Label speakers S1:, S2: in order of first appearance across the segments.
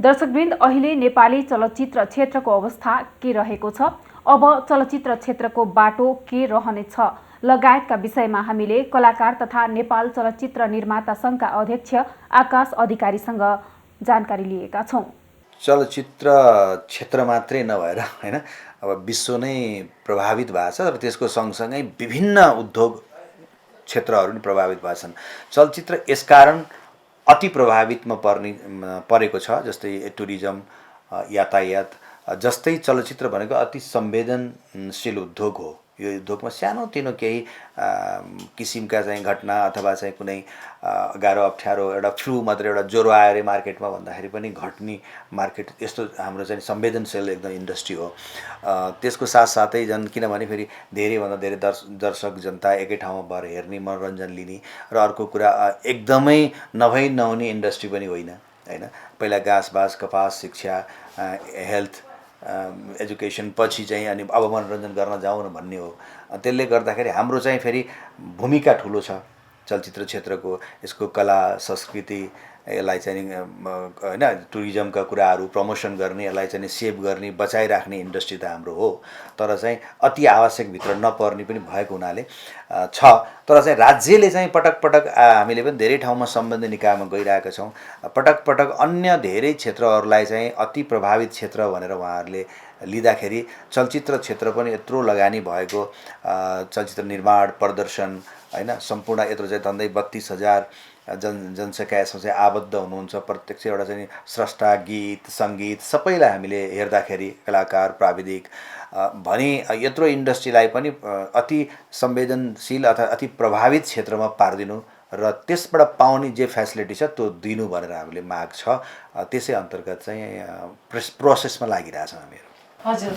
S1: दर्शकवृन्द, अहिले नेपाली चलचित्र क्षेत्रको अवस्था के रहेको छ, अब चलचित्र क्षेत्रको बाटो के रहनेछ लगायतका विषयमा हामीले कलाकार तथा नेपाल चलचित्र निर्माता सङ्घका अध्यक्ष आकाश अधिकारीसँग जानकारी लिएका छौँ।
S2: चलचित्र क्षेत्र मात्रै नभएर हैन, अब विश्व नै प्रभावित भएको छ र त्यसको सँगसँगै विभिन्न उद्योग क्षेत्रहरू पनि प्रभावित भएका छन्। चलचित्र यसकारण अति प्रभावितमा परेको छ, जस्तै टुरिज्म, यातायात। जस्तै चलचित्र भनेको अति संवेदनशील उद्योग हो। यो उद्योगमा सानोतिनो केही किसिमका चाहिँ घटना अथवा चाहिँ कुनै गाह्रो अप्ठ्यारो, एउटा फ्लू मात्रै, एउटा ज्वरो आयो अरे मार्केटमा भन्दाखेरि पनि घट्ने मार्केट, यस्तो हाम्रो चाहिँ संवेदनशील एकदम इन्डस्ट्री हो। त्यसको साथसाथै झन् किनभने फेरि धेरैभन्दा धेरै दर्शक जनता एकै ठाउँमा भएर हेर्ने, मनोरञ्जन लिने, र अर्को कुरा एकदमै नभई नहुने इन्डस्ट्री पनि होइन हैन। पहिला घाँसबास, कपास, शिक्षा, हेल्थ, एजुकेसन पछि चाहिँ अनि अब मनोरञ्जन गर्न जाउँ भन्ने हो। त्यसले गर्दाखेरि हाम्रो चाहिँ फेरि भूमिका ठुलो छ चलचित्र क्षेत्रको। यसको कला संस्कृति, यसलाई चाहिँ हैन, टुरिज्मका कुराहरू प्रमोसन गर्ने, यसलाई चाहिँ सेभ गर्ने, बचाइराख्ने इन्डस्ट्री त हाम्रो हो। तर चाहिँ अति आवश्यक भित्र नपर्ने पनि भएको हुनाले छ। तर चाहिँ राज्यले चाहिँ पटक पटक हामीले पनि धेरै ठाउँमा सम्बन्धित निकायमा गइरहेका छौँ। पटक पटक अन्य धेरै क्षेत्रहरूलाई चाहिँ अति प्रभावित क्षेत्र भनेर उहाँहरूले लिँदाखेरि चलचित्र क्षेत्र पनि यत्रो लगानी भएको, चलचित्र निर्माण, प्रदर्शन हैन, सम्पूर्ण यत्रो चाहिँ झन्डै 32,000 जनसङ्ख्या यसमा चाहिँ आबद्ध हुनुहुन्छ। प्रत्यक्ष एउटा चाहिँ स्रष्टा, गीत, सङ्गीत सबैलाई हामीले हेर्दाखेरि, कलाकार, प्राविधिक भने यत्रो इन्डस्ट्रीलाई पनि अति संवेदनशील अथवा अति प्रभावित क्षेत्रमा पारिदिनु र त्यसबाट पाउने जे फेसिलिटी छ त्यो दिनु भनेर हामीले माग छ। त्यसै अन्तर्गत चाहिँ प्रोसेसमा लागिरहेछौँ हामीहरू।
S1: हजुर,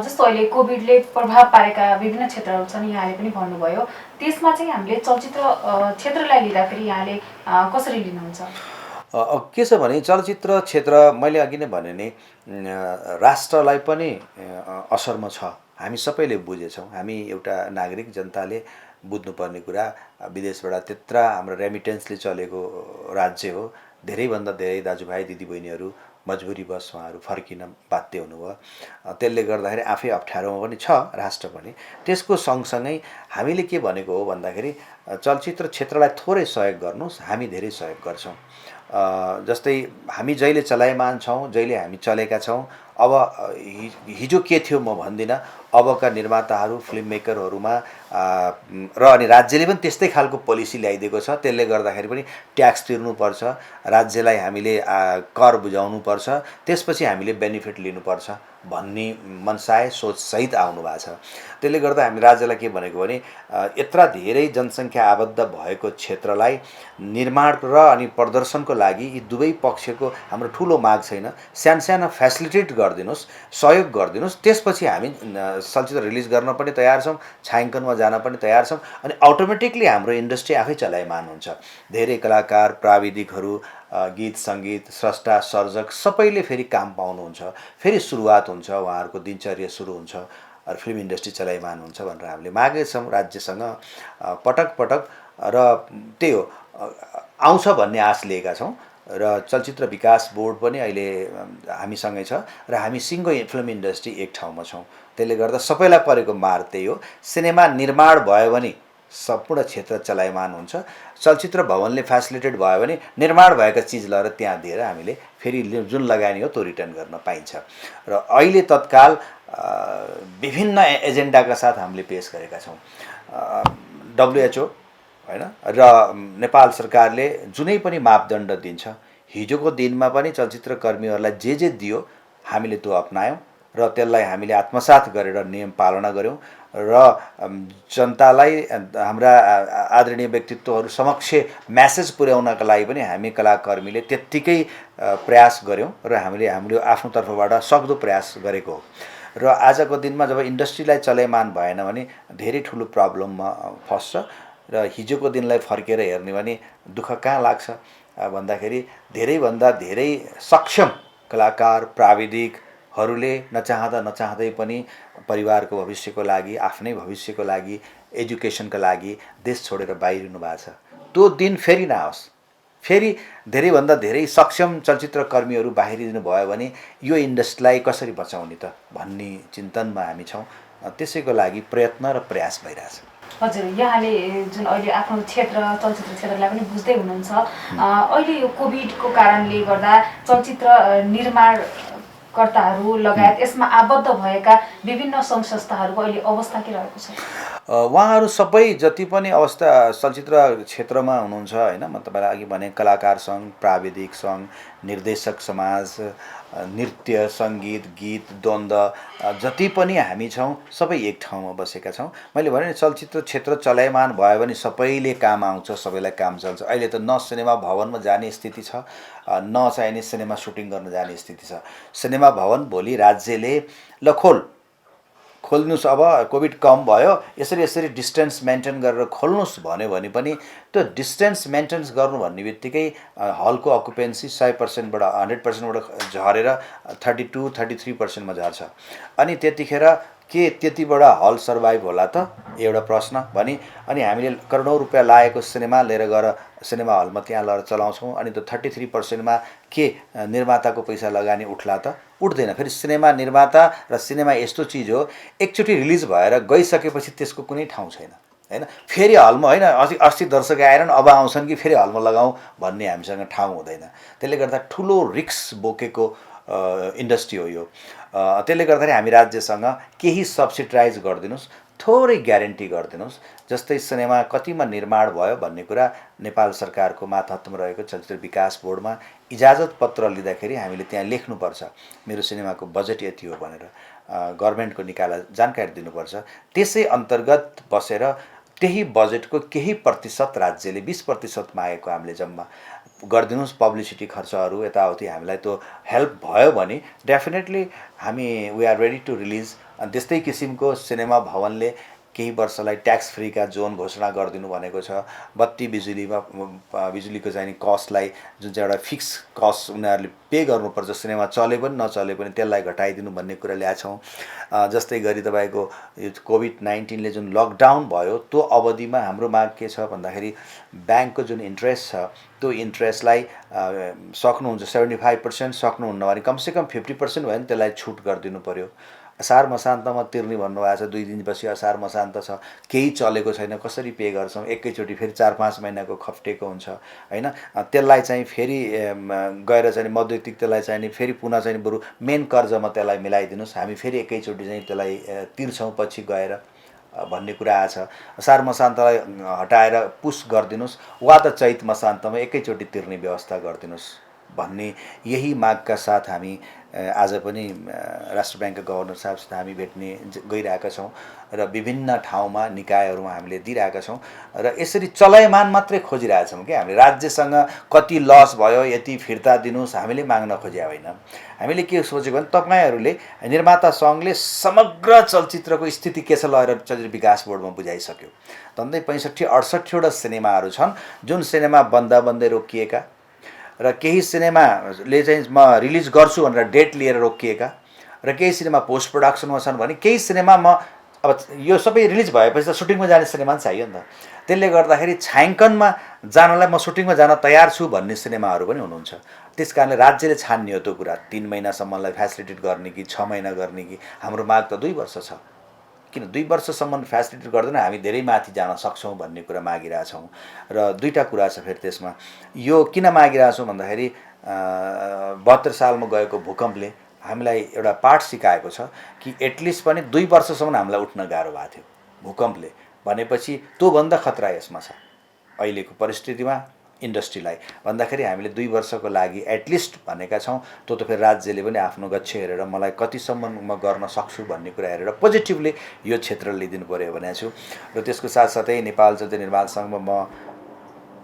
S1: जस्तो अहिले कोभिडले प्रभाव पारेका विभिन्न क्षेत्रहरू छन्, यहाँले पनि भन्नुभयो। त्यसमा चाहिँ हामीले चलचित्र क्षेत्रलाई लिँदाखेरि यहाँले कसरी लिनुहुन्छ?
S2: के छ भने चलचित्र क्षेत्र मैले अघि नै भने नि राष्ट्रलाई पनि असरमा छ। हामी सबैले बुझेछौँ। हामी एउटा नागरिक जनताले बुझ्नुपर्ने कुरा, विदेशबाट त्यत्रा हाम्रो रेमिटेन्सले चलेको राज्य हो। धेरैभन्दा धेरै दाजुभाइ दिदीबहिनीहरू मजबुरीवश उहाँहरू फर्किन बाध्य हुनुभयो। त्यसले गर्दाखेरि आफै अप्ठ्यारोमा पनि छ राष्ट्र पनि। त्यसको सँगसँगै हामीले के भनेको हो भन्दाखेरि चलचित्र क्षेत्रलाई थोरै सहयोग गर्नुहोस्, हामी धेरै सहयोग गर्छौँ। जस्तै हामी जहिले चलायमान छौँ, जहिले हामी चलेका छौँ। अब हिजो के थियो म भन्दिनँ, अबका निर्माताहरू, फिल्म मेकरहरूमा र अनि राज्यले पनि त्यस्तै खालको पोलिसी ल्याइदिएको छ। त्यसले गर्दाखेरि पनि ट्याक्स तिर्नुपर्छ, राज्यलाई हामीले कर बुझाउनुपर्छ, त्यसपछि हामीले बेनिफिट लिनुपर्छ भन्ने मनसाय सोचसहित आउनु भएको छ। त्यसले गर्दा हामी राज्यलाई के भनेको भने यत्रा धेरै जनसङ्ख्या आबद्ध भएको क्षेत्रलाई निर्माण र अनि प्रदर्शनको लागि यी दुवै पक्षको हाम्रो ठुलो माग छैन। सानसानो फेसिलिटेट गरिदिनुहोस्, सहयोग गरिदिनुहोस्, त्यसपछि हामी चलचित्र रिलिज गर्न पनि तयार छौँ, छायाङ्कनमा जान पनि तयार छौँ। अनि अटोमेटिकली हाम्रो इन्डस्ट्री आफै चलायमान हुन्छ। धेरै कलाकार, प्राविधिकहरू, गीत सङ्गीत, स्रष्टा, सर्जक सबैले फेरि काम पाउनुहुन्छ, फेरि सुरुवात हुन्छ, उहाँहरूको दिनचर्या सुरु हुन्छ र फिल्म इन्डस्ट्री चलायमान हुन्छ भनेर हामीले मागेका छौँ राज्यसँग पटक पटक। र त्यही हो, आउँछ भन्ने आश लिएका छौँ। र चलचित्र विकास बोर्ड पनि अहिले हामीसँगै छ र हामी सिङ्गो फिल्म इन्डस्ट्री एक ठाउँमा छौँ। त्यसले गर्दा सबैलाई परेको मार त्यही हो। सिनेमा निर्माण भयो भने सम्पूर्ण क्षेत्र चलायमान हुन्छ। चलचित्र भवनले फेसिलिटेट भयो भने निर्माण भएका चिज लगेर त्यहाँ दिएर हामीले फेरि जुन लगानी हो त्यो रिटर्न गर्न पाइन्छ। र अहिले तत्काल विभिन्न एजेन्डाका साथ हामीले पेस गरेका छौँ। WHO हैन र नेपाल सरकारले जुनै पनि मापदण्ड दिन्छ, हिजोको दिनमा पनि चलचित्र कर्मीहरूलाई जे दियो हामीले त्यो अपनायौँ र त्यसलाई हामीले आत्मसात गरेर नियम पालना गऱ्यौँ र जनतालाई हाम्रा आदरणीय व्यक्तित्वहरू समक्ष म्यासेज पुर्याउनका लागि पनि हामी कलाकर्मीले त्यत्तिकै प्रयास गऱ्यौँ र हामीले हाम्रो आफ्नो तर्फबाट सक्दो प्रयास गरेको हो। र आजको दिनमा जब इन्डस्ट्रीलाई चलायमान भएन भने धेरै ठुलो प्रब्लममा फस्छ र हिजोको दिनलाई फर्केर हेर्ने भने दुःख कहाँ लाग्छ भन्दाखेरि धेरैभन्दा धेरै सक्षम कलाकार, प्राविधिकहरूले नचाहँदै पनि परिवारको भविष्यको लागि, आफ्नै भविष्यको लागि, एजुकेसनका लागि देश छोडेर बाहिरिनु भएको छ। त्यो दिन फेरि नआओस्, फेरि धेरैभन्दा धेरै सक्षम चलचित्रकर्मीहरू बाहिरिदिनु भयो भने यो इन्डस्ट्रीलाई कसरी बचाउने त भन्ने चिन्तनमा हामी छौँ। त्यसैको लागि प्रयत्न र प्रयास भइरहेछ।
S1: हजुर, यहाँले जुन अहिले आफ्नो क्षेत्र चलचित्र क्षेत्रलाई पनि बुझ्दै हुनुहुन्छ, अहिले यो कोभिडको कारणले गर्दा चलचित्र निर्माणकर्ताहरू लगायत यसमा आबद्ध भएका विभिन्न सङ्घ संस्थाहरूको अहिले अवस्था के रहेको छ?
S2: उहाँहरू सबै जति पनि अवस्था चलचित्र क्षेत्रमा हुनुहुन्छ होइन, म तपाईँलाई अघि भने कलाकार सङ्घ, प्राविधिक सङ्घ, निर्देशक समाज, नृत्य, सङ्गीत, गीत, द्वन्द्व जति पनि हामी छौँ सबै एक ठाउँमा बसेका छौँ। मैले भने चलचित्र क्षेत्र चलायमान भयो भने सबैले काम आउँछ, सबैलाई काम चल्छ। अहिले त न सिनेमा भवनमा जाने स्थिति छ, न चाहिने सिनेमा सुटिङ गर्न जाने स्थिति छ। सिनेमा भवन भोलि राज्यले ल खोल्नुहोस्, अब कोभिड कम भयो, यसरी डिस्टेन्स मेन्टेन गरेर खोल्नुहोस् भन्यो भने पनि त्यो डिस्टेन्स मेन्टेन गर्नु भन्ने बित्तिकै हलको अकुपेन्सी 100%बाट 100%बाट झरेर 32-33%मा झर्छ। अनि त्यतिखेर के त्यतिबाट हल सर्भाइभ होला त एउटा प्रश्न भने, अनि हामीले करोडौँ रुपियाँ लागेको सिनेमा लिएर गएर सिनेमा हलमा त्यहाँ लगेर चलाउँछौँ, अनि त्यो 33%मा के निर्माताको पैसा लगानी उठ्ला त? उठ्दैन। फेरि सिनेमा निर्माता र सिनेमा यस्तो चिज हो, एकचोटि रिलिज भएर गइसकेपछि त्यसको कुनै ठाउँ छैन होइन। फेरि हलमा होइन, अस्ति दर्शक आएरन् अब आउँछन् कि फेरि हलमा लगाउँ भन्ने हामीसँग ठाउँ हुँदैन। त्यसले गर्दा ठुलो रिस्क बोकेको इन्डस्ट्री हो यो। त्यसले गर्दाखेरि हामी राज्यसँग केही सब्सिडाइज गरिदिनुहोस्, थोरै ग्यारेन्टी गरिदिनुहोस्। जस्तै सिनेमा कतिमा निर्माण भयो भन्ने कुरा नेपाल सरकारको मातहतमा रहेको चलचित्र विकास बोर्डमा इजाजत पत्र लिँदाखेरि हामीले त्यहाँ लेख्नुपर्छ मेरो सिनेमाको बजेट यति हो भनेर, गभर्मेन्टको निकाला जानकारी दिनुपर्छ। त्यसै अन्तर्गत बसेर त्यही बजेटको केही प्रतिशत राज्यले 20% मागेको हामीले जम्मा गरिदिनुहोस्। पब्लिसिटी खर्चहरू यताउति हामीलाई त्यो हेल्प भयो भने डेफिनेटली हामी we are ready to release. त्यस्तै किसिमको सिनेमा भवनले केही वर्षलाई ट्याक्स फ्रीका जोन घोषणा गरिदिनु भनेको छ। बत्ती बिजुलीको चाहिने कस्टलाई, जुन चाहिँ एउटा फिक्स कस्ट उनीहरूले पे गर्नुपर्छ, सिनेमा चले पनि नचले पनि त्यसलाई घटाइदिनु भन्ने कुरा ल्याएको छौँ। जस्तै गरी तपाईँको यो कोभिड-19ले जुन लकडाउन भयो त्यो अवधिमा हाम्रो माग के छ भन्दाखेरि ब्याङ्कको जुन इन्ट्रेस्ट छ त्यो इन्ट्रेस्टलाई सक्नुहुन्छ 75% सक्नुहुन्न भने कमसेकम 50% भयो भने त्यसलाई छुट गरिदिनु पऱ्यो। असार मसान्तमा तिर्ने भन्नुभएको छ, 2 दिनपछि असार मसान्त छ, केही चलेको छैन, कसरी पे गर्छौँ? एकैचोटि फेरि 4-5 महिनाको खप्टेको हुन्छ होइन। त्यसलाई चाहिँ फेरि गएर चाहिँ मध्यतिक त्यसलाई चाहिँ फेरि पुनः चाहिँ बरु मेन कर्जमा त्यसलाई मिलाइदिनुहोस्, हामी फेरि एकैचोटि चाहिँ त्यसलाई तिर्छौँ पछि गएर भन्ने कुरा आएको छ। असार मसान्तलाई हटाएर पुस गरिदिनुहोस् वा त चैत मसान्तमा एकैचोटि तिर्ने व्यवस्था गरिदिनुहोस् भन्ने यही मागका साथ हामी आज पनि राष्ट्र ब्याङ्कका गभर्नर साहबसित हामी भेट्ने गइरहेका छौँ र विभिन्न ठाउँमा निकायहरूमा हामीले दिइरहेका छौँ र यसरी चलायमान मात्रै खोजिरहेछौँ कि हामीले राज्यसँग कति लस भयो यति फिर्ता दिनुहोस् हामीले माग्न खोजेका होइन। हामीले के सोचेको भने तपाईँहरूले निर्माता सङ्घले समग्र चलचित्रको स्थिति के छ लगेर चलचित्र विकास बोर्डमा बुझाइसक्यो। झन्डै 65-68वटा सिनेमाहरू छन् जुन सिनेमा बन्दै रोकिएका र केही सिनेमाले चाहिँ म रिलिज गर्छु भनेर डेट लिएर रोकिएका र केही सिनेमा पोस्ट प्रोडक्सनमा छन् भने केही सिनेमा म अब यो सबै रिलिज भएपछि त सुटिङमा जाने सिनेमा पनि चाहियो नि त। त्यसले गर्दाखेरि छायाङ्कनमा जानलाई म सुटिङमा जान तयार छु भन्ने सिनेमाहरू पनि हुनुहुन्छ। त्यस कारणले राज्यले छान्ने हो त्यो कुरा, 3 महिनासम्मलाई फेसिलिटेट गर्ने कि 6 महिना गर्ने कि। हाम्रो माग त 2 वर्ष छ, किन 2 वर्षसम्म फेसिलिटेट गर्दैन हामी धेरै माथि जान सक्छौँ भन्ने कुरा मागिरहेछौँ। र दुईवटा कुरा छ फेरि त्यसमा, यो किन मागिरहेछौँ भन्दाखेरि 72 सालमा गएको भूकम्पले हामीलाई एउटा पाठ सिकाएको छ कि एटलिस्ट पनि 2 वर्षसम्म हामीलाई उठ्न गाह्रो भएको थियो भूकम्पले भनेपछि त्योभन्दा खतरा यसमा छ अहिलेको परिस्थितिमा इन्डस्ट्रीलाई भन्दाखेरि हामीले 2 वर्षको लागि एटलिस्ट भनेका छौँ। त्यो त फेरि राज्यले पनि आफ्नो गच्छ हेरेर मलाई कतिसम्म म गर्न सक्छु भन्ने कुरा हेरेर पोजिटिभली यो क्षेत्र लिइदिनु पऱ्यो भनेको छु। र त्यसको साथसाथै नेपाल चलचित्र निर्माण सङ्घमा म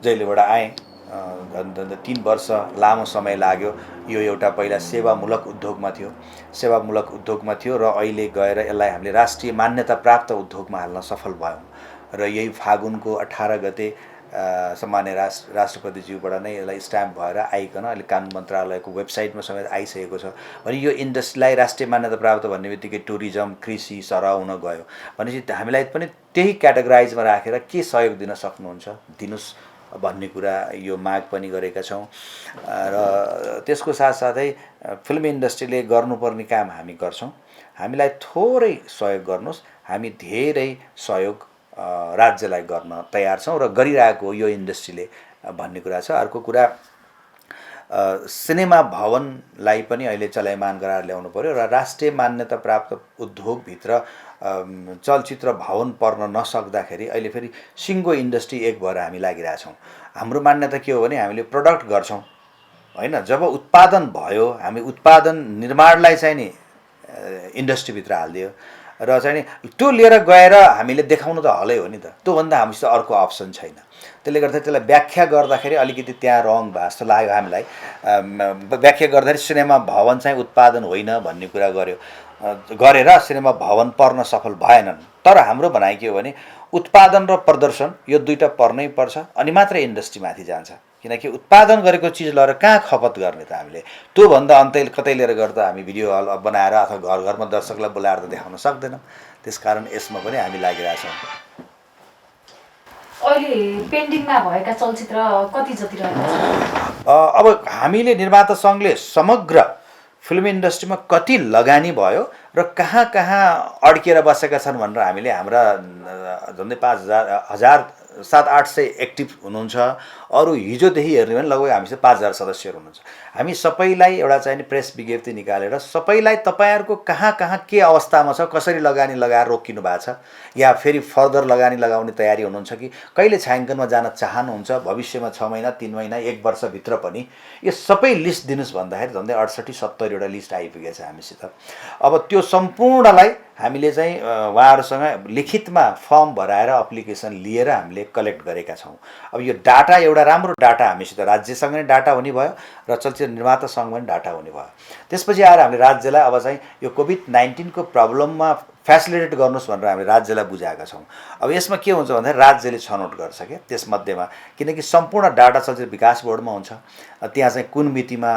S2: जहिलेबाट आएँ 3 वर्ष लामो समय लाग्यो। यो एउटा पहिला सेवामूलक उद्योगमा थियो र अहिले गएर यसलाई हामीले राष्ट्रिय मान्यता प्राप्त उद्योगमा हाल्न सफल भयौँ र यही फागुनको 18 गते सम्मान्य राष्ट्रपतिज्यूबाट नै यसलाई स्ट्याम्प भएर आइकन अहिले कानुन मन्त्रालयको वेबसाइटमा समेत आइसकेको छ। भने यो इन्डस्ट्रीलाई राष्ट्रिय मान्यता प्राप्त भन्ने बित्तिकै टुरिज्म कृषि सरह हुन गयो भनेपछि हामीलाई पनि त्यही क्याटेगोराइजमा राखेर के सहयोग दिन सक्नुहुन्छ दिनुहोस् भन्ने कुरा यो माग पनि गरेका छौँ। र त्यसको साथसाथै फिल्म इन्डस्ट्रीले गर्नुपर्ने काम हामी गर्छौँ। हामीलाई थोरै सहयोग गर्नुहोस्, हामी धेरै सहयोग राज्यलाई गर्न तयार छौँ र गरिरहेको हो यो इन्डस्ट्रीले भन्ने कुरा छ। अर्को कुरा, सिनेमा भवनलाई पनि अहिले चलायमान गराएर ल्याउनु पर्यो र राष्ट्रिय मान्यता प्राप्त उद्योगभित्र चलचित्र भवन पर्न नसक्दाखेरि अहिले फेरि सिङ्गो इन्डस्ट्री एक भएर हामी लागिरहेछौँ। हाम्रो मान्यता के हो भने हामीले प्रडक्ट गर्छौँ होइन, जब उत्पादन भयो हामी उत्पादन निर्माणलाई चाहिँ नि इन्डस्ट्रीभित्र हालिदियो र चाहिँ नि त्यो लिएर गएर हामीले देखाउनु त हलै हो नि त, त्योभन्दा हामीसित अर्को अप्सन छैन। त्यसले गर्दा त्यसलाई व्याख्या गर्दाखेरि अलिकति त्यहाँ रङ भयो जस्तो लाग्यो हामीलाई। व्याख्या गर्दाखेरि सिनेमा भवन चाहिँ उत्पादन होइन भन्ने कुरा गरेर सिनेमा भवन पर्न सफल भएनन्। तर हाम्रो भनाइ के हो भने उत्पादन र प्रदर्शन यो दुईटा पर्नै पर्छ, अनि मात्रै इन्डस्ट्री माथि जान्छ। किनकि उत्पादन गरेको चिज लगेर कहाँ खपत गर्ने त हामीले, त्योभन्दा अन्तै कतै लिएर गएर त हामी भिडियो हल बनाएर अथवा घर घरमा दर्शकलाई बोलाएर त देखाउन सक्दैनौँ। त्यसकारण यसमा पनि हामी लागिरहेछौँ।
S1: अहिले पेन्डिङमा भएका चलचित्र कति जति रहेका छन्?
S2: अब हामीले निर्माता सङ्घले समग्र फिल्म इन्डस्ट्रीमा कति लगानी भयो र कहाँ कहाँ अड्किएर बसेका छन् भनेर हामीले हाम्रा झन्डै 700-800 एक्टिभ हुनुहुन्छ। अरू हिजोदेखि हेर्ने भने लगभग हामीसित 5000 सदस्यहरू हुनुहुन्छ। हामी सबैलाई एउटा चाहिँ प्रेस विज्ञप्ति निकालेर सबैलाई तपाईँहरूको कहाँ कहाँ के अवस्थामा छ, कसरी लगानी लगाएर रोकिनु भएको छ, या फेरि फर्दर लगानी लगाउने तयारी हुनुहुन्छ कि कहिले छायाङ्कनमा जान चाहनुहुन्छ, भविष्यमा 6 महिना 3 महिना 1 वर्षभित्र पनि, यो सबै लिस्ट दिनुहोस् भन्दाखेरि झन्डै 68-70 वटा लिस्ट आइपुगेछ हामीसित। अब त्यो सम्पूर्णलाई हामीले चाहिँ उहाँहरूसँग लिखितमा फर्म भराएर एप्लिकेसन लिएर हामीले कलेक्ट गरेका छौँ। अब यो डाटा एउटा राम्रो डाटा हामीसित राज्यसँग नै डाटा हुने भयो र चलचित्र निर्माता सङ्घमा पनि डाटा हुने भयो। त्यसपछि आएर हामीले राज्यलाई अब चाहिँ यो कोभिड-19 को प्रब्लममा फेसिलिटेट गर्नुहोस् भनेर हामीले राज्यलाई बुझाएका छौँ। अब यसमा के हुन्छ भन्दाखेरि राज्यले छनौट गर्छ क्या त्यसमध्येमा, किनकि सम्पूर्ण डाटा चलचित्र विकास बोर्डमा हुन्छ। त्यहाँ चाहिँ कुन मितिमा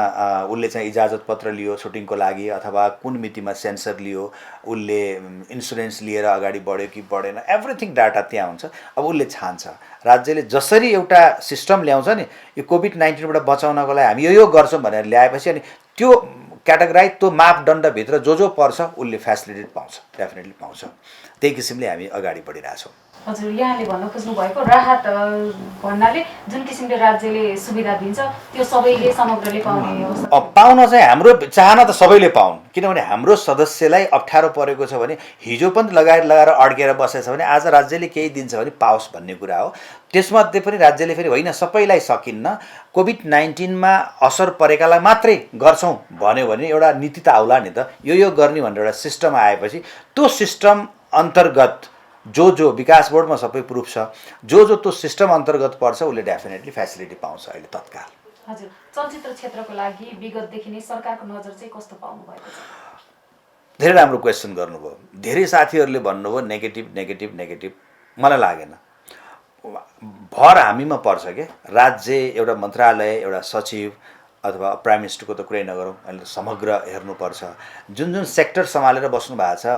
S2: उसले चाहिँ इजाजत पत्र लियो सुटिङको लागि, अथवा कुन मितिमा सेन्सर लियो, उसले इन्सुरेन्स लिएर अगाडि बढ्यो कि बढेन, एभ्रिथिङ डाटा त्यहाँ हुन्छ। अब उसले छान्छ। राज्यले जसरी एउटा सिस्टम ल्याउँछ नि यो कोभिड-19बाट बचाउनको लागि हामी यो गर्छौँ भनेर ल्याएपछि अनि त्यो क्याटेगोराइज त्यो मापदण्डभित्र जो पर्छ उसले फेसिलिटी पाउँछ, डेफिनेटली पाउँछ। त्यही किसिमले हामी अगाडि बढिरहेछौँ।
S1: हजुर, यहाँले भन्न खोज्नु भएको राहत भन्नाले जुन किसिमले राज्यले सुविधा दिन्छ त्यो सबैले समग्रले पाउने अवस्था
S2: पाउन चाहिँ हाम्रो चाहना त सबैले पाउन्, किनभने हाम्रो सदस्यलाई अप्ठ्यारो परेको छ भने हिजो पनि लगाएर अड्केर बसेछ भने आज राज्यले केही दिन्छ भने पाओस् भन्ने कुरा हो। त्यसमध्ये पनि राज्यले फेरि होइन सबैलाई सकिन्न, कोभिड-19मा असर परेकालाई मात्रै गर्छौँ भन्यो भने एउटा नीति त आउला नि त। यो गर्ने भनेर एउटा सिस्टम आएपछि त्यो सिस्टम अन्तर्गत जो विकास बोर्डमा सबै प्रुफ छ, जो त्यो सिस्टम अन्तर्गत पर्छ उसले डेफिनेटली फेसिलिटी पाउँछ अहिले तत्काल।
S1: हजुर, चलचित्र क्षेत्रको लागि विगतदेखि नै सरकारको नजर चाहिँ कस्तो पाउनु भएको छ?
S2: धेरै राम्रो क्वेसन गर्नुभयो। धेरै साथीहरूले भन्नुभयो नेगेटिभ। मलाई लागेन, भर हामीमा पर्छ के। राज्य एउटा मन्त्रालय, एउटा सचिव अथवा प्राइम मिनिस्टरको त कुरै नगरौँ, अहिले समग्र हेर्नुपर्छ। जुन सेक्टर सम्हालेर बस्नु भएको छ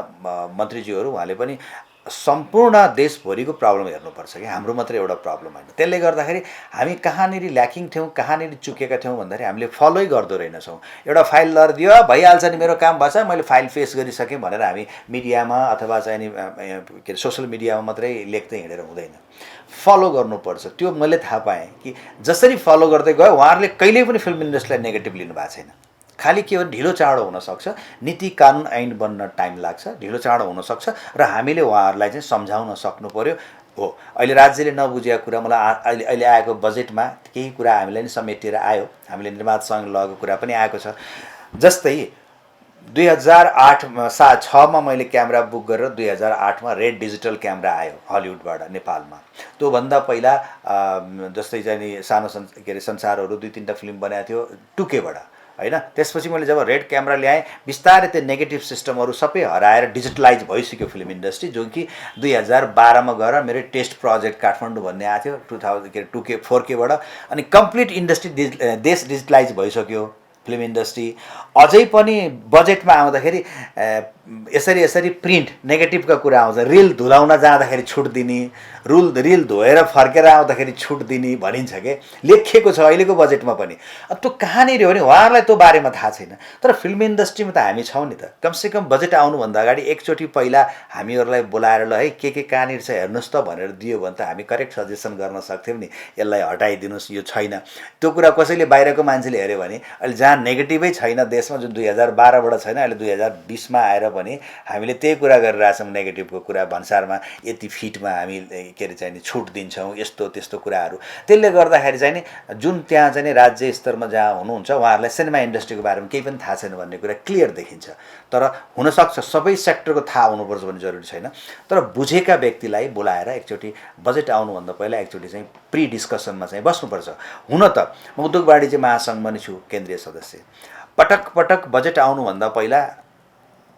S2: मन्त्रीज्यूहरू, उहाँले पनि सम्पूर्ण देशभरिको प्रब्लम हेर्नुपर्छ कि हाम्रो मात्रै एउटा प्रब्लम होइन। त्यसले गर्दाखेरि हामी कहाँनिर ल्याकिङ थियौँ, कहाँनिर चुकेका थियौँ भन्दाखेरि हामीले फलोै गर्दो रहेनछौँ। एउटा फाइल लर दियो भइहाल्छ नि, मेरो काम भएछ, मैले फाइल फेस गरिसकेँ भनेर हामी मिडियामा अथवा चाहिँ नि के अरे सोसल मिडियामा मात्रै लेख्दै हिँडेर हुँदैन, फलो गर्नुपर्छ। त्यो मैले थाहा पाएँ कि जसरी फलो गर्दै गयो उहाँहरूले कहिल्यै पनि फिल्म इन्डस्ट्रीलाई नेगेटिभ लिनु भएको छैन। खालि के हो ढिलो चाँडो हुनसक्छ, नीति कानुन ऐन बन्न टाइम लाग्छ, ढिलो चाँडो हुनसक्छ र हामीले उहाँहरूलाई चाहिँ सम्झाउन सक्नु पर्यो। हो, अहिले राज्यले नबुझेको कुरा मलाई अहिले आएको बजेटमा केही कुरा हामीलाई नि समेटेर आयो, हामीले निर्माता सङ्घ लगेको कुरा पनि आएको छ। जस्तै 2006मा मैले क्यामेरा बुक गरेर 2008मा रेड डिजिटल क्यामेरा आयो हलिउडबाट नेपालमा। त्योभन्दा पहिला जस्तै चाहिँ नि सानो के अरे संसारहरू 2-3टा फिल्म बनाएको थियो टुकेबाट होइन। त्यसपछि मैले जब रेड क्यामेरा ल्याएँ बिस्तारै त्यो नेगेटिभ सिस्टमहरू सबै हराएर डिजिटलाइज भइसक्यो फिल्म इन्डस्ट्री, जो कि 2012मा गएर मेरो टेस्ट प्रोजेक्ट काठमाडौँ भन्ने आएको थियो 4Kबाट, अनि कम्प्लिट इन्डस्ट्री देश डिजिटलाइज भइसक्यो फिल्म इन्डस्ट्री। अझै पनि बजेटमा आउँदाखेरि यसरी यसरी प्रिन्ट नेगेटिभका कुरा आउँछ, रिल धुलाउन जाँदाखेरि छुट दिने, रिल धोएर फर्केर आउँदाखेरि छुट दिने भनिन्छ के, लेखिएको छ अहिलेको बजेटमा पनि। त्यो कहाँनिर हो भने उहाँहरूलाई त्यो बारेमा थाहा छैन। तर फिल्म इन्डस्ट्रीमा त हामी छौँ नि त, कमसेकम बजेट आउनुभन्दा अगाडि एकचोटि पहिला हामीहरूलाई बोलाएर ल है के कहाँनिर छ हेर्नुहोस् त भनेर दियो भने त हामी करेक्ट सजेसन गर्न सक्थ्यौँ नि, यसलाई हटाइदिनुहोस्, यो छैन। त्यो कुरा कसैले बाहिरको मान्छेले हेऱ्यो भने अहिले जहाँ नेगेटिभै छैन देशमा, जुन 2012बाट छैन, अहिले 2020मा आएर पनि हामीले त्यही कुरा गरिरहेछौँ, नेगेटिभको कुरा, भन्सारमा यति फिटमा हामी के अरे चाहिँ नि छुट दिन्छौँ, यस्तो त्यस्तो कुराहरू। त्यसले गर्दाखेरि चाहिँ नि जुन त्यहाँ चाहिँ नि राज्य स्तरमा जहाँ हुनुहुन्छ उहाँहरूलाई सिनेमा इन्डस्ट्रीको बारेमा केही पनि थाहा छैन भन्ने कुरा क्लियर देखिन्छ। तर हुनसक्छ सबै सेक्टरको थाहा हुनुपर्छ भन्ने जरुरी छैन, तर बुझेका व्यक्तिलाई बोलाएर एकचोटि बजेट आउनुभन्दा पहिला एकचोटि चाहिँ प्री डिस्कसनमा चाहिँ बस्नुपर्छ। हुन त म उद्योग वाणिज्य महासङ्घमा नै छु केन्द्रीय सदस्य। पटक पटक बजेट आउनुभन्दा पहिला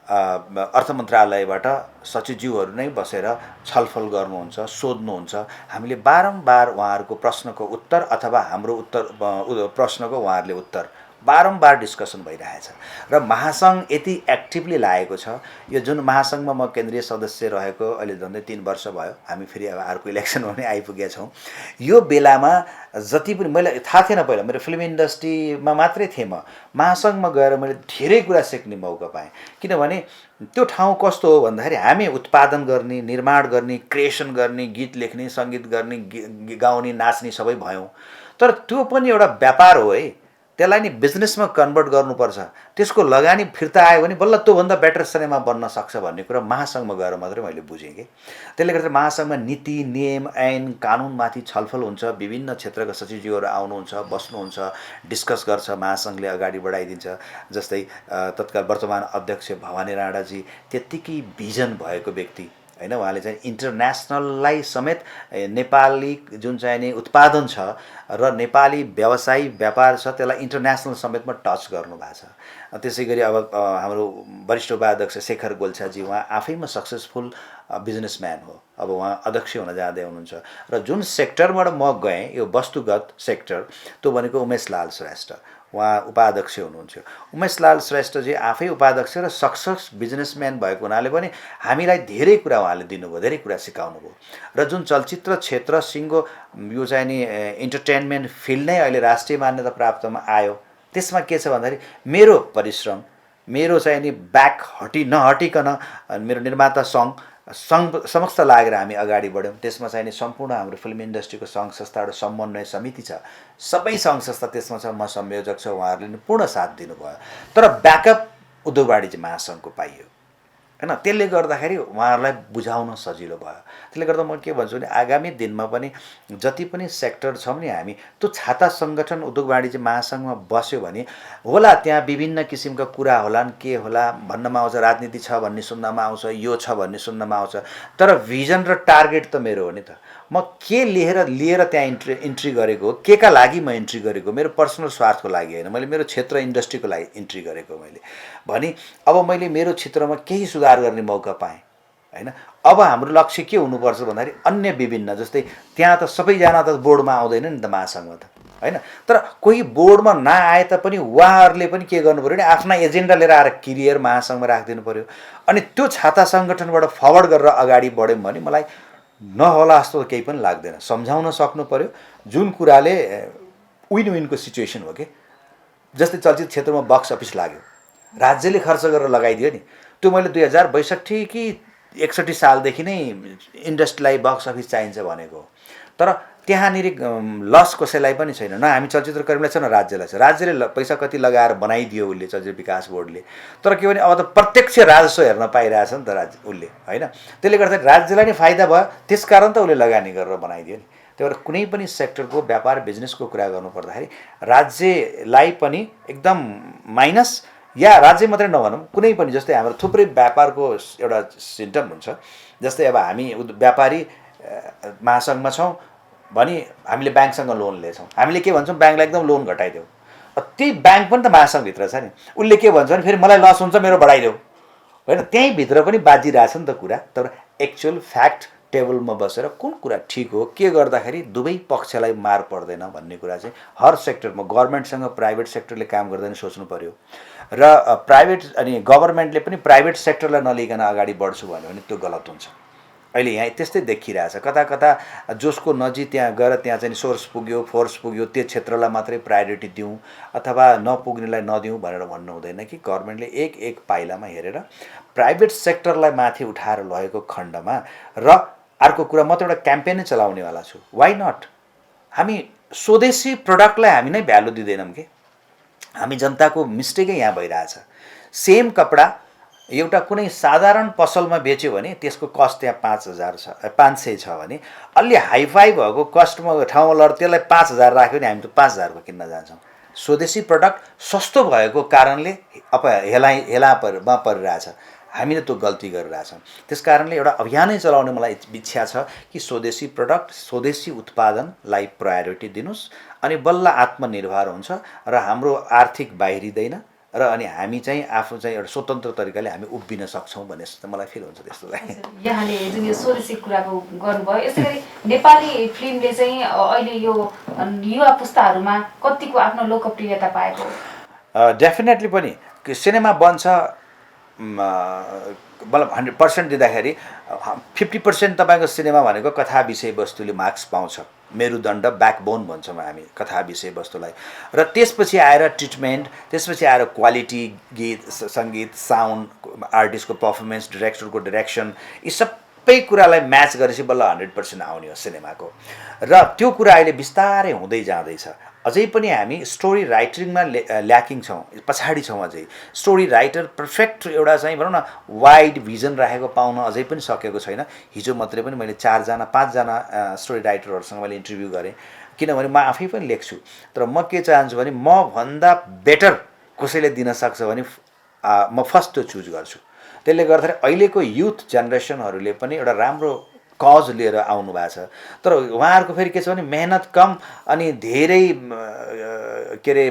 S2: अर्थ मन्त्रालयबाट सचिवज्यूहरू नै बसेर छलफल गर्नुहुन्छ, सोध्नुहुन्छ। हामीले बारम्बार उहाँहरूको प्रश्नको उत्तर अथवा हाम्रो प्रश्नको उहाँहरूले उत्तर बारम्बार डिस्कसन भइरहेछ र महासङ्घ यति एक्टिभली लागेको छ। यो जुन महासङ्घमा म केन्द्रीय सदस्य रहेको अहिले झन्डै 3 वर्ष भयो, हामी फेरि अब अर्को इलेक्सनमा पनि आइपुगेका छौँ। यो बेलामा जति पनि मैले थाहा थिएन, पहिला मेरो फिल्म इन्डस्ट्रीमा मात्रै थिएँ, म महासङ्घमा गएर मैले धेरै कुरा सिक्ने मौका पाएँ। किनभने त्यो ठाउँ कस्तो हो भन्दाखेरि हामी उत्पादन गर्ने, निर्माण गर्ने, क्रिएसन गर्ने, गीत लेख्ने, सङ्गीत गर्ने, गाउने, नाच्ने सबै भयौँ। तर त्यो पनि एउटा व्यापार हो है, त्यसलाई नि बिजनेसमा कन्भर्ट गर्नुपर्छ। त्यसको लगानी फिर्ता आयो भने बल्ल त्योभन्दा बेटर सिनेमा बन्न सक्छ भन्ने कुरा महासङ्घमा गएर मात्रै मैले बुझेँ कि। त्यसले गर्दा महासङ्घमा नीति, नियम, ऐन, कानुनमाथि छलफल हुन्छ। विभिन्न क्षेत्रका सचिवज्यूहरू आउनुहुन्छ, बस्नुहुन्छ, डिस्कस गर्छ, महासङ्घले अगाडि बढाइदिन्छ। जस्तै तत्काल वर्तमान अध्यक्ष भवानी राणाजी त्यत्तिकै भिजन भएको व्यक्ति हैन, उहाँले चाहिँ इन्टरनेसनललाई समेत नेपाली जुन चाहिँ नि उत्पादन छ र नेपाली व्यवसायी व्यापार छ त्यसलाई इन्टरनेसनल समेतमा टच गर्नुभएको छ। त्यसै गरी अब हाम्रो वरिष्ठ उपाध्यक्ष शेखर गोल्छाजी, उहाँ आफैमा सक्सेसफुल बिजनेसम्यान हो। अब उहाँ अध्यक्ष हुन जाँदै हुनुहुन्छ र जुन सेक्टरबाट म गएँ, यो वस्तुगत सेक्टर, त्यो भनेको उमेश लाल श्रेष्ठ, उहाँ उपाध्यक्ष हुनुहुन्थ्यो। उमेश लाल श्रेष्ठजी आफै उपाध्यक्ष र सक्सेस बिजनेसम्यान भएको हुनाले पनि हामीलाई धेरै कुरा उहाँले दिनुभयो, धेरै कुरा सिकाउनु भयो। र जुन चलचित्र क्षेत्र सिङ्गो यो चाहिँ नि इन्टरटेनमेन्ट फिल्ड नै अहिले राष्ट्रिय मान्यता प्राप्तमा आयो, त्यसमा के छ भन्दाखेरि मेरो परिश्रम, मेरो चाहिँ नि ब्याक नहटिकन मेरो निर्माता सङ्घ समस्त लागेर हामी अगाडि बढ्यौँ। त्यसमा चाहिँ नि सम्पूर्ण हाम्रो फिल्म इन्डस्ट्रीको सङ्घ संस्थाबाट समन्वय समिति छ, सबै सङ्घ संस्था त्यसमा छ, म संयोजक छ, उहाँहरूले नि पूर्ण साथ दिनुभयो। तर ब्याकअप उद्योग वाणिज्य महासङ्घको पाइयो हैन, त्यसले गर्दाखेरि उहाँहरूलाई बुझाउन सजिलो भयो। त्यसले गर्दा म के भन्छु भने आगामी दिनमा पनि जति पनि सेक्टर छौँ नि हामी, त्यो छाता सङ्गठन उद्योग वाणिज्य महासङ्घमा बस्यो भने होला त्यहाँ विभिन्न किसिमका कुरा होलान्, के होला भन्नमा आउँछ, राजनीति छ भन्ने सुन्नमा आउँछ, यो छ भन्ने सुन्नमा आउँछ। तर भिजन र टार्गेट त मेरो हो नि त। म के लिएर त्यहाँ इन्ट्री गरेको हो, के का लागि म इन्ट्री गरेको, मेरो पर्सनल स्वार्थको लागि होइन, मैले मेरो क्षेत्र इन्डस्ट्रीको लागि इन्ट्री गरेको मैले भने अब मैले मेरो क्षेत्रमा केही सुधार गर्ने मौका पाएँ हैन। अब हाम्रो लक्ष्य के हुनुपर्छ भन्दाखेरि अन्य विभिन्न, जस्तै त्यहाँ त सबैजना त बोर्डमा आउँदैन नि त महासङ्घमा त हैन, तर कोही बोर्डमा नआए तापनि उहाँहरूले पनि के गर्नु पर्यो भने आफ्ना एजेन्डा लिएर आएर क्लियर महासङ्घमा राखिदिनु पर्यो। अनि त्यो छाता सङ्गठनबाट फरवर्ड गरेर अगाडि बढ्यौँ भने मलाई नहोला जस्तो केही पनि लाग्दैन। सम्झाउन सक्नु पर्यो जुन कुराले विन विनको सिचुएसन हो कि। जस्तै चलचित्र क्षेत्रमा बक्स अफिस लाग्यो, राज्यले खर्च गरेर लगाइदियो नि, त्यो मैले 2062 कि 61 सालदेखि नै इन्डस्ट्रीलाई बक्स अफिस चाहिन्छ भनेको। तर त्यहाँनिर लस कसैलाई पनि छैन, न हामी चलचित्र कर्मीलाई छ न राज्यलाई छ। राज्यले पैसा कति लगाएर बनाइदियो उसले, चलचित्र विकास बोर्डले, तर के भने अब त प्रत्यक्ष राजस्व हेर्न पाइरहेछ नि त राज्य उसले हैन। त्यसले गर्दा राज्यलाई नै फाइदा भयो, त्यसकारण त उसले लगानी गरेर बनाइदियो नि। त्यही भएर कुनै पनि सेक्टरको व्यापार बिजनेसको कुरा गर्नु पर्दाखेरि राज्यलाई पनि एकदम माइनस, या राज्य मात्रै नभनौँ, कुनै पनि, जस्तै हाम्रो थुप्रै व्यापारको एउटा सिम्टम हुन्छ। जस्तै अब हामी व्यापारी महासङ्घमा छौँ भने हामीले ब्याङ्कसँग लोन लिएछौँ, हामीले के भन्छौँ, ब्याङ्कलाई एकदम लोन घटाइदेऊ। त्यही ब्याङ्क पनि त महासङ्घभित्र छ नि, उसले के भन्छ भने फेरि मलाई लस हुन्छ मेरो बढाइदेऊ होइन। त्यहीँभित्र पनि बाजिरहेछ नि त कुरा। तर एक्चुअल फ्याक्ट टेबलमा बसेर कुन कुरा ठिक हो, के गर्दाखेरि दुवै पक्षलाई मार पर्दैन भन्ने कुरा चाहिँ हर सेक्टरमा, गभर्मेन्टसँग प्राइभेट सेक्टरले काम गर्दा नि सोच्नु पर्यो। र प्राइभेट अनि गभर्मेन्टले पनि प्राइभेट सेक्टरलाई नलिकन अगाडि बढ्छु भन्यो भने त्यो गलत हुन्छ। अहिले यहाँ त्यस्तै देखिरहेछ, कता कता जसको नजिक त्यहाँ गएर त्यहाँ चाहिँ सोर्स पुग्यो, फोर्स पुग्यो, त्यो क्षेत्रलाई मात्रै प्रायोरिटी दिउँ अथवा नपुग्नेलाई नदिउँ भनेर भन्नु हुँदैन कि गभर्मेन्टले एक एक पाइलामा हेरेर प्राइभेट सेक्टरलाई माथि उठाएर लगेको खण्डमा। र अर्को कुरा, म त एउटा क्याम्पेनै चलाउनेवाला छु, वाइ नट। हामी स्वदेशी प्रडक्टलाई हामी नै भ्यालु दिँदैनौँ कि। हामी जनताको मिस्टेकै यहाँ भइरहेछ। सेम कपडा एउटा कुनै साधारण पसलमा बेच्यो भने त्यसको कस्ट त्यहाँ 5,000 छ, 500 छ भने अलि हाइफाई भएको कस्टमा ठाउँमा लड त्यसलाई 5,000 राख्यो भने हामी त 5,000को किन्न जान्छौँ। स्वदेशी प्रडक्ट सस्तो भएको कारणले हेलामा परिरहेछ। हामीले त्यो गल्ती गरिरहेछौँ। त्यस कारणले एउटा अभियानै चलाउने मलाई इच्छा छ कि स्वदेशी प्रडक्ट, स्वदेशी उत्पादनलाई प्रायोरिटी दिनुहोस् अनि बल्ल आत्मनिर्भर हुन्छ र हाम्रो आर्थिक बाहिरिँदैन र अनि हामी चाहिँ आफू चाहिँ एउटा स्वतन्त्र तरिकाले हामी उभिन सक्छौँ भन्ने जस्तो मलाई फिल हुन्छ। त्यस्तो लागि
S1: यहाँले जुन यो स्वदेशी कुराको गर्नुभयो, यसै गरी नेपाली फिल्मले चाहिँ अहिले यो युवा पुस्ताहरूमा कतिको आफ्नो लोकप्रियता पाएको?
S2: डेफिनेटली पनि सिनेमा बन्छ, मतलब 100% दिँदाखेरि 50% तपाईँको सिनेमा भनेको कथा विषयवस्तुले मार्क्स पाउँछ। मेरुदण्ड, ब्याकबोन भन्छौँ हामी कथा विषयवस्तुलाई। र त्यसपछि आएर ट्रिटमेन्ट, त्यसपछि आएर क्वालिटी, गीत सङ्गीत, साउन्ड, आर्टिस्टको पर्फर्मेन्स, डिरेक्टरको डिरेक्सन, यी सबै कुरालाई म्याच गरेपछि बल्ल 100% आउने हो सिनेमाको। र त्यो कुरा अहिले बिस्तारै हुँदै जाँदैछ। अझै पनि हामी स्टोरी राइटिङमा ल्याकिङ छौँ, पछाडि छौँ अझै। स्टोरी राइटर पर्फेक्ट एउटा चाहिँ भनौँ न वाइड भिजन राखेको पाउन अझै पनि सकेको छैन। हिजो मात्रै पनि मैले 4-5जना स्टोरी राइटरहरूसँग मैले इन्टरभ्यू गरेँ, किनभने म आफै पनि लेख्छु। तर म के चाहन्छु भने मभन्दा बेटर कसैले दिन सक्छ भने म फर्स्ट त्यो चुज गर्छु। त्यसले गर्दाखेरि अहिलेको युथ जेनेरेसनहरूले पनि एउटा राम्रो कज लिएर आउनु भएको छ। तर उहाँहरूको फेरि के छ भने मेहनत कम अनि धेरै के अरे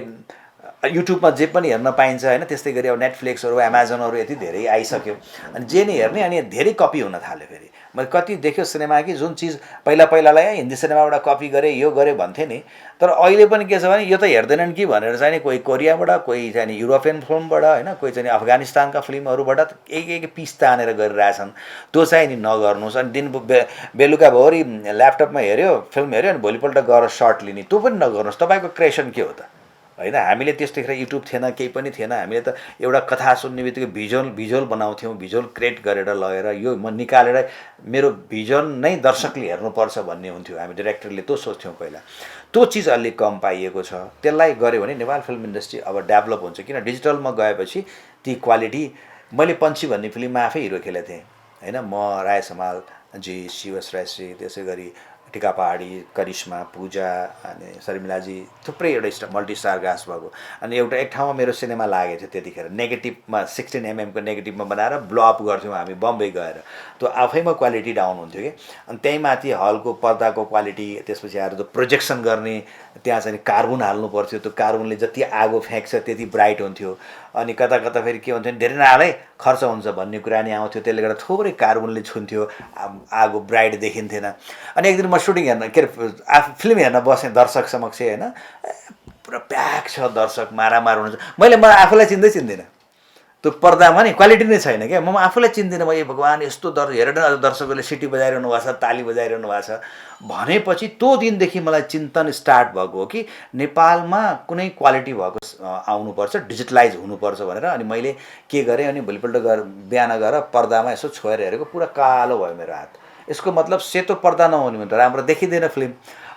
S2: युट्युबमा जे पनि हेर्न पाइन्छ होइन। त्यस्तै गरी अब नेटफ्लिक्सहरू, एमाजोनहरू यति धेरै आइसक्यो, अनि जे नै हेर्ने अनि धेरै कपी हुन थाल्यो। फेरि मैले कति देख्यो सिनेमा कि जुन चिज पहिलालाई हिन्दी सिनेमाबाट कपी गरेँ, यो गरेँ भन्थे नि, तर अहिले पनि के छ भने यो त हेर्दैनन् कि भनेर चाहिँ कोही कोरियाबाट, कोही चाहिँ युरोपियन फिल्मबाट होइन, कोही चाहिँ अफगानिस्तानका फिल्महरूबाट एक पिस तानेर गरिरहेछन्। त्यो चाहिँ नि नगर्नुहोस्। अनि दिन बेलुकाभरि ल्यापटपमा हेऱ्यो, फिल्म हेऱ्यो, अनि भोलिपल्ट गएर सर्ट लिने, त्यो पनि नगर्नुहोस्। तपाईँको क्रिएसन के हो त होइन। हामीले त्यतिखेर युट्युब थिएन, केही पनि थिएन। हामीले त एउटा कथा सुन्ने बित्तिकै भिजुअल बनाउँथ्यौँ, भिजुअल क्रिएट गरेर लगेर यो म निकालेर मेरो भिजन नै दर्शकले हेर्नुपर्छ भन्ने हुन्थ्यो। हामी डिरेक्टरले त्यो सोच्थ्यौँ पहिला। त्यो चिज अलि कम पाइएको छ। त्यसलाई गऱ्यो भने नेपाल फिल्म इन्डस्ट्री अब डेभलप हुन्छ। किन डिजिटलमा गएपछि ती क्वालिटी, मैले पन्छी भन्ने फिल्ममा आफै हिरो खेलेको थिएँ होइन। म राय समालजी, शिव श्रेष्ठी, त्यसै गरी टिका पहाडी, करिश्मा, पूजा अनि शर्मिलाजी, थुप्रै एउटा मल्टिस्टार कास्ट भएको। अनि एउटा एक ठाउँमा मेरो सिनेमा लागेको थियो त्यतिखेर, नेगेटिभमा 16 mm को नेगेटिभमा बनाएर ब्लो अप गर्थ्यौँ हामी बम्बई गएर। त्यो आफैमा क्वालिटी डाउन हुन्थ्यो कि। अनि त्यही माथि हलको पर्दाको क्वालिटी, त्यसपछि आएर त्यो प्रोजेक्सन गर्ने त्यहाँ चाहिँ कार्बन हाल्नु पर्थ्यो। त्यो कार्बनले जति आगो फ्याँक्छ त्यति ब्राइट हुन्थ्यो। अनि कता कता फेरि के हुन्थ्यो भने धेरै नहालै खर्च हुन्छ भन्ने कुरा नि आउँथ्यो। त्यसले गर्दा थोरै कार्बनले छुन्थ्यो, आगो ब्राइट देखिन्थेन। अनि एक दिन म सुटिङ हेर्न के अरे फिल्म हेर्न बसेँ दर्शक समक्ष होइन, पुरा प्याक छ दर्शक, मारामार हुनुहुन्छ। मैले आफूलाई चिन्दिनँ, त्यो पर्दामा नि क्वालिटी नै छैन क्या। म आफूलाई चिन्दिनँ। म ए भगवान् यस्तो हेरेर दर्शकहरूले सिटी बजाइरहनु भएको छ, ताली बजाइरहनु भएको छ भनेपछि त्यो दिनदेखि मलाई चिन्तन स्टार्ट भएको हो कि नेपालमा कुनै क्वालिटी भएको आउनुपर्छ, डिजिटलाइज हुनुपर्छ भनेर। अनि मैले के गरेँ, अनि भोलिपल्ट बिहान गएर पर्दामा यसो छोएर हेरेको, पुरा कालो भयो मेरो हात। यसको मतलब सेतो पर्दा नहुने भने त राम्रो देखिँदैन फिल्म।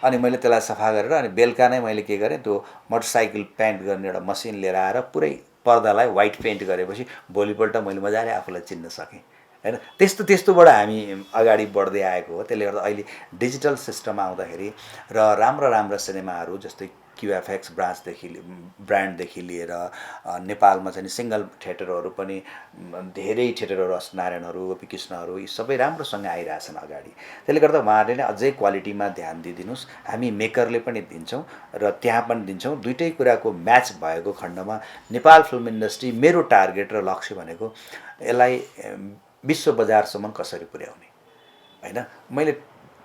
S2: अनि मैले त्यसलाई सफा गरेर अनि बेलुका नै मैले के गरेँ, त्यो मोटरसाइकल पेन्ट गर्ने एउटा मसिन लिएर आएर पुरै पर्दालाई वाइट पेन्ट गरेपछि भोलिपल्ट मैले मजाले आफूलाई चिन्न सकेँ होइन। त्यस्तोबाट हामी अगाडि बढ्दै आएको हो। त्यसले गर्दा अहिले डिजिटल सिस्टम आउँदाखेरि र राम्रा सिनेमाहरू जस्तै क्युएफएक्स ब्रान्डदेखि लिएर नेपालमा चाहिँ सिङ्गल थिएटरहरू पनि धेरै थिएटरहरू, नारायणहरू, गोपी कृष्णहरू, यी सबै राम्रोसँग आइरहेछन् अगाडि। त्यसले गर्दा उहाँहरूले नै अझै क्वालिटीमा ध्यान दिइदिनुहोस्। हामी मेकरले पनि दिन्छौँ र त्यहाँ पनि दिन्छौँ। दुइटै कुराको म्याच भएको खण्डमा नेपाल फिल्म इन्डस्ट्री, मेरो टार्गेट र लक्ष्य भनेको यसलाई विश्व बजारसम्म कसरी पुर्याउने होइन। मैले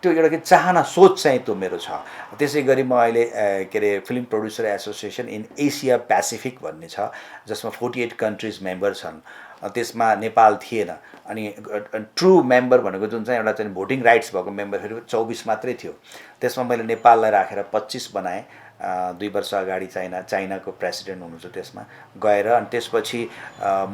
S2: त्यो एउटा के चाहना सोच चाहिँ त्यो मेरो छ। त्यसै गरी म अहिले के अरे film producer association in Asia Pacific भन्ने छ, जसमा 48 कन्ट्रिज मेम्बर छन्। त्यसमा नेपाल थिएन, अनि ट्रु मेम्बर भनेको जुन चाहिँ एउटा चाहिँ भोटिङ राइट्स भएको मेम्बरहरू 24 मात्रै थियो। त्यसमा मैले नेपाललाई राखेर 25 बनाएँ। 2 वर्ष अगाडि चाइनाको प्रेसिडेन्ट हुनुहुन्छ त्यसमा गएर, अनि त्यसपछि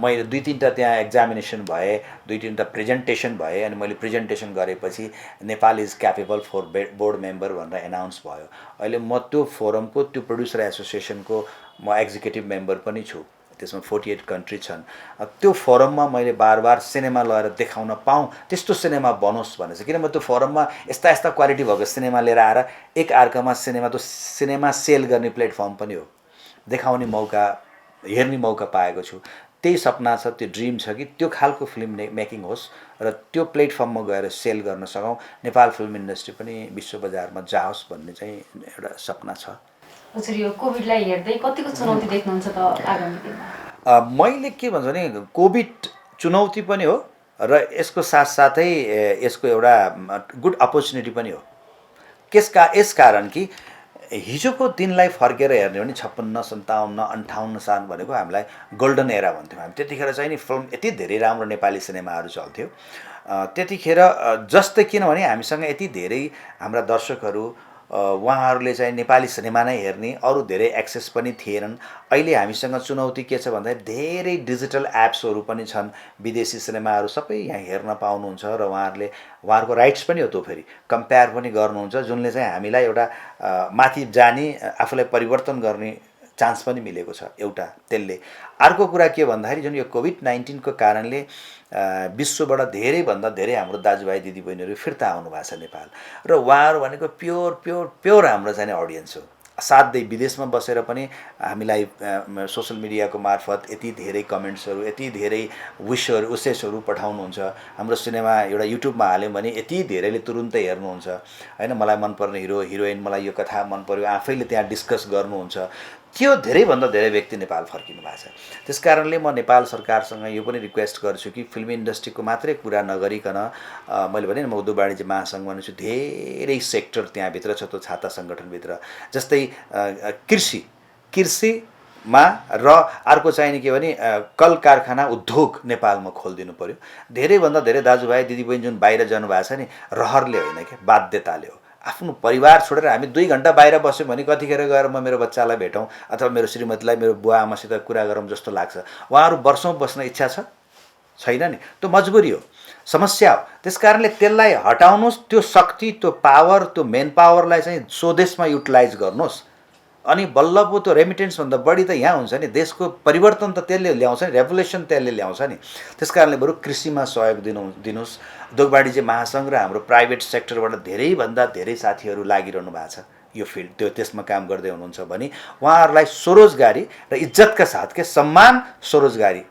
S2: मैले 2-3टा त्यहाँ एक्जामिनेसन भए, 2-3टा प्रेजेन्टेसन भए, अनि मैले प्रेजेन्टेसन गरेपछि Nepal is capable for board member भनेर एनाउन्स भयो। अहिले म त्यो फोरमको, त्यो प्रोड्युसर एसोसिएसनको म एक्जिक्युटिभ मेम्बर पनि छु। त्यसमा 48 कन्ट्री छन्। त्यो फोरममा मैले बार सिनेमा लगेर देखाउन पाऊँ, त्यस्तो सिनेमा बनोस् भनेर चाहिँ। किन म त्यो फोरममा यस्ता यस्ता क्वालिटी भएको सिनेमा लिएर आएर एक अर्कामा सिनेमा सेल गर्ने प्लेटफर्म पनि हो, देखाउने मौका, हेर्ने मौका पाएको छु। त्यही सपना छ, त्यो ड्रिम छ कि त्यो खालको फिल्म मेकिङ होस् र त्यो प्लेटफर्ममा गएर सेल गर्न सकौँ, नेपाल फिल्म इन्डस्ट्री पनि विश्व बजारमा जाओस् भन्ने चाहिँ एउटा सपना छ।
S3: हजुर, यो कोभिडलाई हेर्दै कतिको चुनौती देख्नुहुन्छ त आगामी दिनमा?
S2: मैले के भन्छु भने कोभिड चुनौती पनि हो र यसको साथसाथै यसको एउटा गुड अपर्च्युनिटी पनि हो। यस कारण कि हिजोको दिनलाई फर्केर हेर्ने हो भने 56, 57, 58 साल भनेको हामीलाई गोल्डन एरा भन्थ्यौँ हामी। त्यतिखेर चाहिँ नि फिल्म यति धेरै राम्रो नेपाली सिनेमाहरू चल्थ्यो। त्यतिखेर जस्तै किनभने हामीसँग यति धेरै हाम्रा दर्शकहरू, उहाँहरूले चाहिँ नेपाली सिनेमा नै हेर्ने, अरू धेरै एक्सेस पनि थिएनन्। अहिले हामीसँग चुनौती के छ भन्दाखेरि धेरै डिजिटल एप्सहरू पनि छन्, विदेशी सिनेमाहरू सबै यहाँ हेर्न पाउनुहुन्छ र उहाँहरूको राइट्स पनि हो, त्यो फेरि कम्पेयर पनि गर्नुहुन्छ, जुनले चाहिँ हामीलाई एउटा माथि जाने, आफूलाई परिवर्तन गर्ने चान्स पनि मिलेको छ एउटा त्यसले। अर्को कुरा के भन्दाखेरि जुन यो कोभिड-19 को कारणले विश्वबाट धेरैभन्दा धेरै हाम्रो दाजुभाइ दिदीबहिनीहरू फिर्ता आउनु भएको छ नेपाल, र उहाँहरू भनेको प्योर हाम्रो चाहिँ अडियन्स हो। साथै विदेशमा बसेर पनि हामीलाई सोसल मिडियाको मार्फत यति धेरै कमेन्ट्सहरू, यति धेरै विसेसहरू पठाउनुहुन्छ। हाम्रो सिनेमा एउटा युट्युबमा हाल्यौँ भने यति धेरैले तुरुन्तै हेर्नुहुन्छ हैन। मलाई मनपर्ने हिरो हिरोइन, मलाई यो कथा मन पर्यो, आफैले त्यहाँ डिस्कस गर्नुहुन्छ। त्यो धेरैभन्दा धेरै व्यक्ति नेपाल फर्किनु भएको छ। त्यसकारणले म नेपाल सरकारसँग यो पनि रिक्वेस्ट गर्छु कि फिल्म इन्डस्ट्रीको मात्रै कुरा नगरिकन, मैले भने म उद्योग वाणिज्य महासङ्घ भन्छु, धेरै सेक्टर त्यहाँभित्र छ त्यो छाता सङ्गठनभित्र। जस्तै कृषिमा र अर्को चाहिने के भने कल कारखाना उद्योग नेपालमा खोलिदिनु पर्यो। धेरैभन्दा धेरै दाजुभाइ दिदीबहिनी जुन बाहिर जानुभएको छ नि, रहरले होइन कि बाध्यताले हो। आफ्नो परिवार छोडेर हामी 2 घन्टा बाहिर बस्यौँ भने कतिखेर गएर म मेरो बच्चालाई भेटौँ अथवा मेरो श्रीमतीलाई, मेरो बुवा आमासित कुरा गरौँ जस्तो लाग्छ। उहाँहरू वर्षौँ बस्न इच्छा छैन नि, त्यो मजबुरी हो, समस्या हो। त्यसकारणले त्यसलाई हटाउनुहोस्, त्यो शक्ति, त्यो पावर, त्यो मेन पावरलाई चाहिँ स्वदेशमा युटिलाइज गर्नुहोस्, अनि बल्ल पो त्यो रेमिटेन्सभन्दा बढी त यहाँ हुन्छ नि। देशको परिवर्तन त त्यसले ल्याउँछ नि, रेभोल्युसन त्यसले ल्याउँछ नि। त्यसकारणले बरु कृषिमा सहयोग दिनुहोस्। उद्योग वाणिज्य महासङ्घ र हाम्रो प्राइभेट सेक्टरबाट धेरैभन्दा धेरै साथीहरू लागिरहनु भएको छ यो फिल्ड, त्यसमा काम गर्दै हुनुहुन्छ भने उहाँहरूलाई स्वरोजगारी र इज्जतका साथ के सम्मान स्वरोजगारी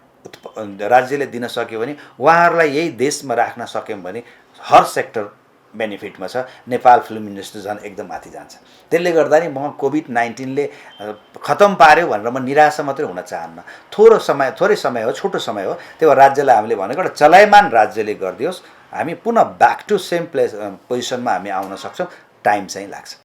S2: राज्यले दिन सक्यो भने, उहाँहरूलाई यही देशमा राख्न सक्यौँ भने हर सेक्टर बेनिफिटमा छ। नेपाल फिल्म इन्डस्ट्री झन् एकदम माथि जान्छ। त्यसले गर्दा नि म कोभिड-19ले खतम पार्यो भनेर म निराशा मात्रै हुन चाहन्न। थोरै समय हो, छोटो समय हो। त्यही भएर राज्यलाई हामीले भनेको एउटा चलायमान राज्यले गरिदियोस्, हामी पुनः ब्याक टु सेम पोजिसनमा हामी आउन सक्छौँ। टाइम चाहिँ लाग्छ।